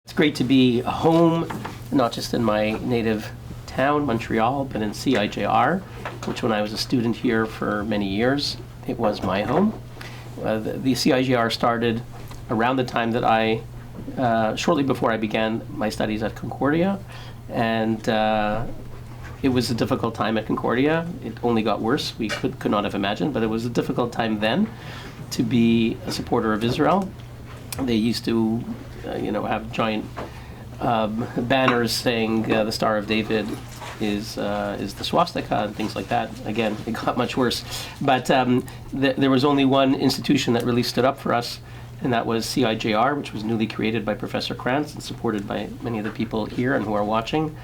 It's great to be home, not just in my native town, Montreal, but in CIJR, which when I was a student here for many years, it was my home. The CIJR started around the time that shortly before I began my studies at Concordia, and it was a difficult time at Concordia. It only got worse. We could not have imagined, but it was a difficult time then to be a supporter of Israel. They used to, have giant banners saying the Star of David is the swastika and things like that. Again, it got much worse. But there was only one institution that really stood up for us, and that was CIJR, which was newly created by Professor Krantz and supported by many of the people here and who are watching.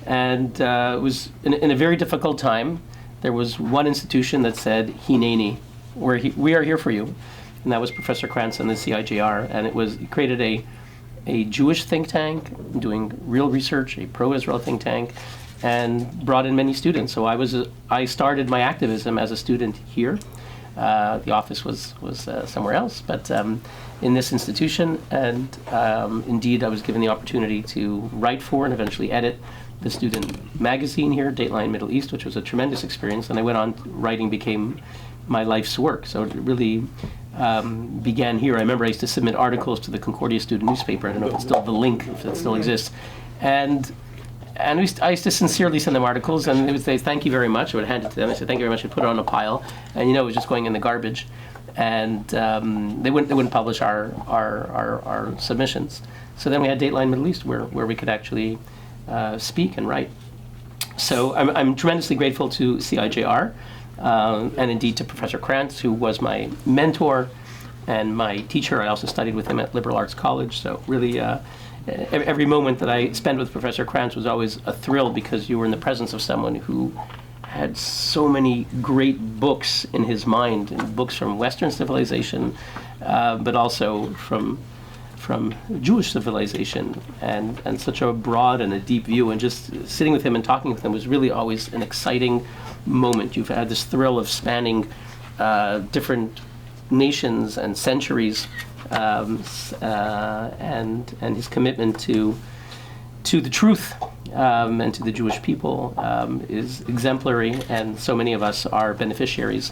And it was in a very difficult time. There was one institution that said, Hineni, we are here for you. And that was Professor Krantz and the CIJR. And it created a Jewish think tank doing real research, a pro-Israel think tank, and brought in many students. So I started my activism as a student here. The office was somewhere else, but in this institution. And indeed, I was given the opportunity to write for and eventually edit the student magazine here, Dateline Middle East, which was a tremendous experience. And I went on, writing became my life's work. So it really began here. I remember I used to submit articles to the Concordia student newspaper. I don't know if it's still the link, if it still exists. And I used to sincerely send them articles, and they would say, thank you very much. I would hand it to them. I said, thank you very much. I'd put it on a pile. And, it was just going in the garbage. And they wouldn't publish our submissions. So then we had Dateline Middle East, where we could actually speak and write. So I'm tremendously grateful to CIJR, and indeed to Professor Krantz, who was my mentor and my teacher. I also studied with him at Liberal Arts College. So really, every moment that I spent with Professor Krantz was always a thrill, because you were in the presence of someone who had so many great books in his mind, and books from Western civilization, but also from Jewish civilization, and such a broad and a deep view. And just sitting with him and talking with him was really always an exciting moment. You've had this thrill of spanning different nations and centuries, and his commitment to the truth and to the Jewish people is exemplary, and so many of us are beneficiaries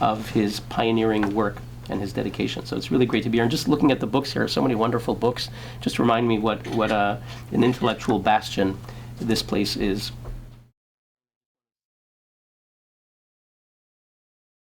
of his pioneering work and his dedication. So it's really great to be here. And just looking at the books here, so many wonderful books, just remind me what an intellectual bastion this place is.